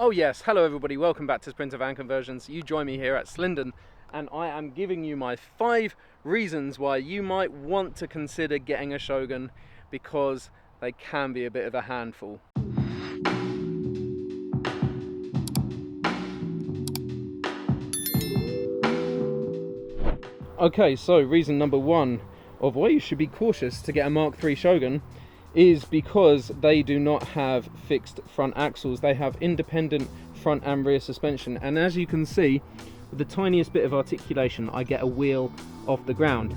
Oh yes, hello everybody, welcome back to Sprinter Van Conversions. You join me here at Slindon and I am giving you my 5 reasons why you might want to consider getting a Shogun, because they can be a bit of a handful. Okay, so reason number 1 of why you should be cautious to get a Mark III Shogun is because they do not have fixed front axles. They have independent front and rear suspension, and as you can see, with the tiniest bit of articulation I get a wheel off the ground.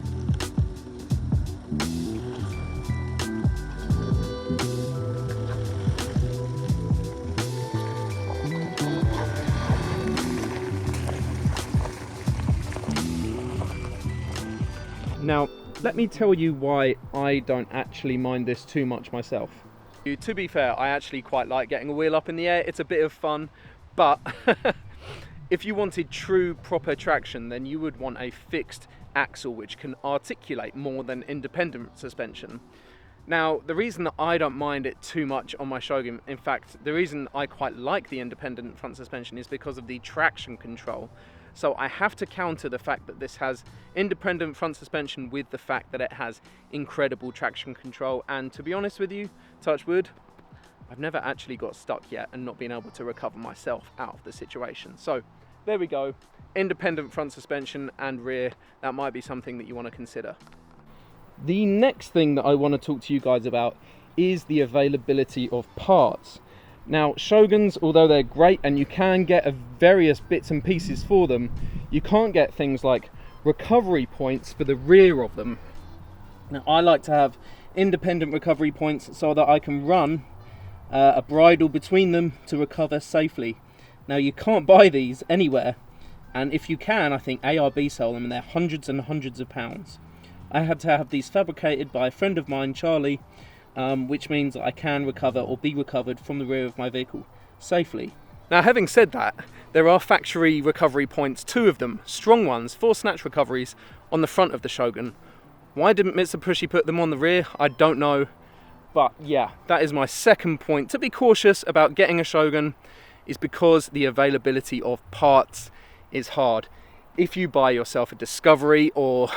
Now let me tell you why I don't actually mind this too much myself. To be fair, I actually quite like getting a wheel up in the air. It's a bit of fun, but if you wanted true proper traction, then you would want a fixed axle which can articulate more than independent suspension. Now, the reason that I don't mind it too much on my Shogun, in fact, the reason I quite like the independent front suspension is because of the traction control. So I have to counter the fact that this has independent front suspension with the fact that it has incredible traction control. And to be honest with you, touch wood, I've never actually got stuck yet and not been able to recover myself out of the situation. So there we go, independent front suspension and rear, that might be something that you want to consider. The next thing that I want to talk to you guys about is the availability of parts. Now, Shoguns, although they're great and you can get various bits and pieces for them, you can't get things like recovery points for the rear of them. Now, I like to have independent recovery points so that I can run a bridle between them to recover safely. Now, you can't buy these anywhere, and if you can, I think ARB sell them and they're hundreds and hundreds of pounds. I had to have these fabricated by a friend of mine, Charlie, which means that I can recover or be recovered from the rear of my vehicle safely. Now, having said that, there are factory recovery points, 2 of them, strong ones, for snatch recoveries on the front of the Shogun. Why didn't Mitsubishi put them on the rear? I don't know. But yeah, that is my second point to be cautious about getting a Shogun, is because the availability of parts is hard. If you buy yourself a Discovery or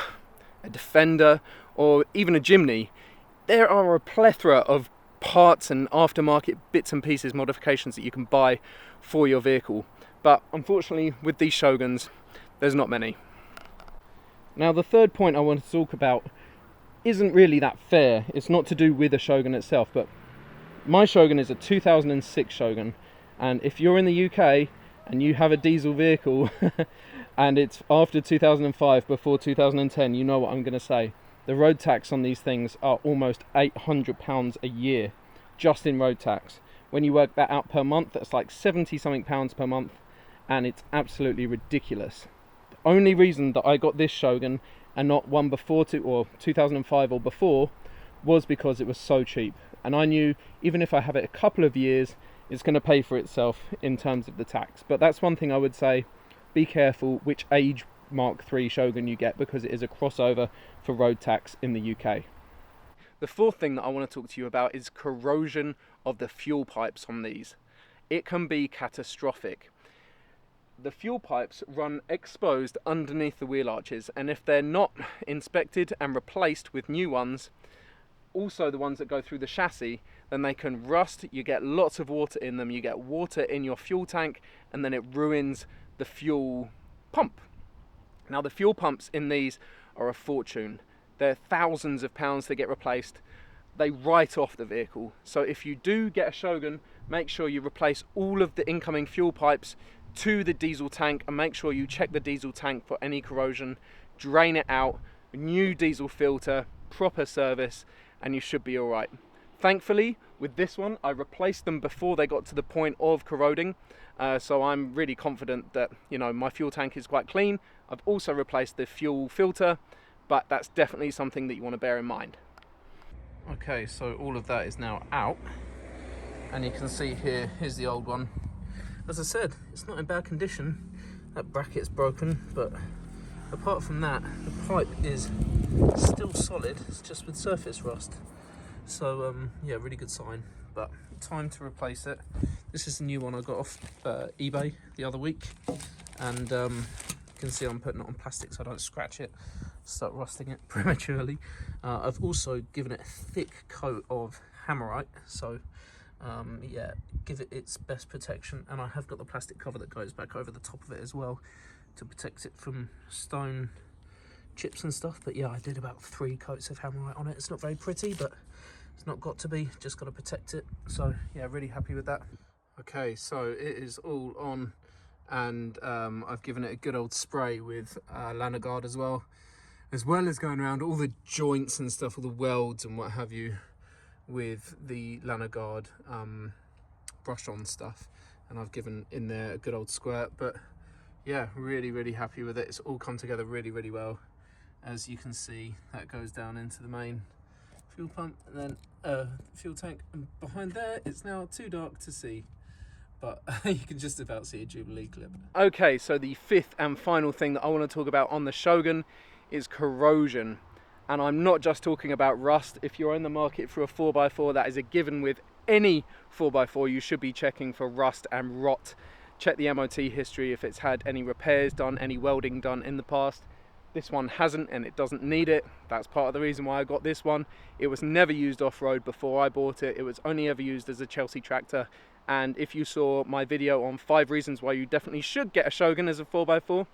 a Defender or even a Jimny, there are a plethora of parts and aftermarket bits and pieces modifications that you can buy for your vehicle. But unfortunately, with these Shoguns, there's not many. Now, the third point I want to talk about isn't really that fair. It's not to do with the Shogun itself, but my Shogun is a 2006 Shogun, and if you're in the UK and you have a diesel vehicle and it's after 2005, before 2010, you know what I'm going to say. The road tax on these things are almost £800 a year, just in road tax. When you work that out per month, that's like 70 something pounds per month, and it's absolutely ridiculous. The only reason that I got this Shogun and not one before 2005 or before was because it was so cheap, and I knew even if I have it a couple of years, it's going to pay for itself in terms of the tax. But that's one thing I would say, be careful which age Mark III Shogun you get, because it is a crossover for road tax in the UK. The fourth thing that I want to talk to you about is corrosion of the fuel pipes on these. It can be catastrophic. The fuel pipes run exposed underneath the wheel arches, and if they're not inspected and replaced with new ones, also the ones that go through the chassis, then they can rust. You get lots of water in them, you get water in your fuel tank, and then it ruins the fuel pump. Now, the fuel pumps in these are a fortune. They're thousands of pounds to get replaced. They write off the vehicle. So if you do get a Shogun, make sure you replace all of the incoming fuel pipes to the diesel tank, and make sure you check the diesel tank for any corrosion, drain it out, new diesel filter, proper service, and you should be all right. Thankfully, with this one, I replaced them before they got to the point of corroding. So I'm really confident that, you know, my fuel tank is quite clean. I've also replaced the fuel filter, but that's definitely something that you want to bear in mind. Okay, so all of that is now out, and you can see here's the old one. As I said, it's not in bad condition. That bracket's broken, but apart from that, the pipe is still solid. It's just with surface rust. So yeah, really good sign. But time to replace it. This is the new one I got off eBay the other week, and you can see I'm putting it on plastic so I don't scratch it, start rusting it prematurely. I've also given it a thick coat of hammerite, so yeah, give it its best protection, and I have got the plastic cover that goes back over the top of it as well to protect it from stone chips and stuff. But yeah, I did about 3 coats of hammerite on it. It's not very pretty, but it's not got to be, just got to protect it. So yeah, really happy with that. Okay, so it is all on, and I've given it a good old spray with Lanagard as well as going around all the joints and stuff, all the welds and what have you, with the Lanagard brush on stuff, and I've given in there a good old squirt. But yeah, really happy with it. It's all come together really well. As you can see, that goes down into the main fuel pump and then fuel tank, and behind there it's now too dark to see, but you can just about see a Jubilee clip. Okay, so the 5th and final thing that I want to talk about on the Shogun is corrosion. And I'm not just talking about rust. If you're in the market for a 4x4, that is a given with any 4x4. You should be checking for rust and rot. Check the MOT history if it's had any repairs done, any welding done in the past. This one hasn't, and it doesn't need it. That's part of the reason why I got this one. It was never used off-road before I bought it. It was only ever used as a Chelsea tractor. And if you saw my video on 5 reasons why you definitely should get a Shogun as a 4x4,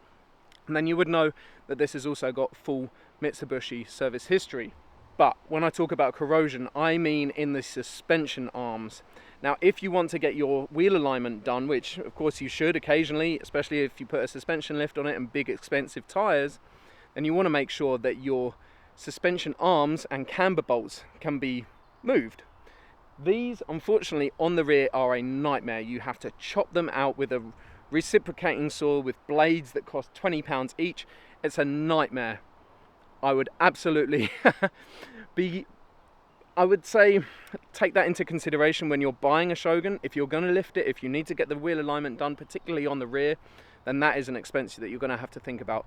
and then you would know that this has also got full Mitsubishi service history. But when I talk about corrosion, I mean in the suspension arms. Now, if you want to get your wheel alignment done, which of course you should occasionally, especially if you put a suspension lift on it and big expensive tires, then you want to make sure that your suspension arms and camber bolts can be moved. These, unfortunately, on the rear are a nightmare. You have to chop them out with a reciprocating saw with blades that cost £20 each. It's a nightmare. I would absolutely I would say take that into consideration when you're buying a Shogun. If you're going to lift it, if you need to get the wheel alignment done, particularly on the rear, then that is an expense that you're going to have to think about.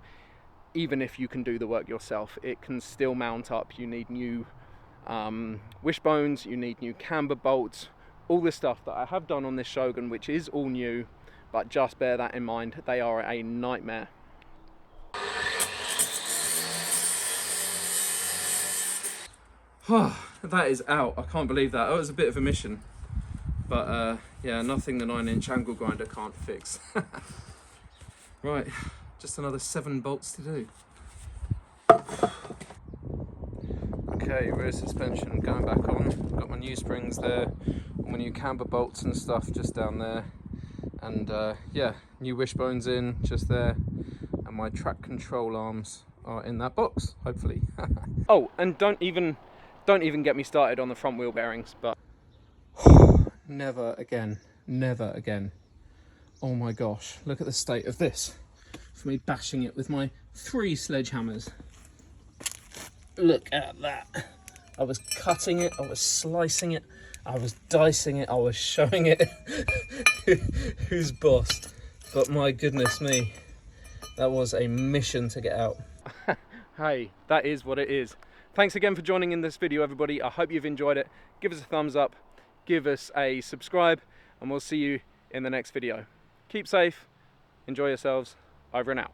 Even if you can do the work yourself, it can still mount up. You need new wishbones, you need new camber bolts, all the stuff that I have done on this Shogun, which is all new, but just bear that in mind. They are a nightmare. That is out. I can't believe that. It was a bit of a mission, but yeah, nothing the 9-inch angle grinder can't fix. Right, just another 7 bolts to do. Okay, rear suspension going back on. Got my new springs there, all my new camber bolts and stuff just down there, and yeah, new wishbones in just there, and my track control arms are in that box, hopefully. Oh, and don't even get me started on the front wheel bearings, but never again, never again. Oh my gosh, look at the state of this for me bashing it with my 3 sledgehammers. Look at that. I was cutting it, I was slicing it, I was dicing it, I was showing it who's boss. But my goodness me, that was a mission to get out. Hey, that is what it is. Thanks again for joining in this video, everybody. I hope you've enjoyed it. Give us a thumbs up, give us a subscribe, and we'll see you in the next video. Keep safe, enjoy yourselves, over and out.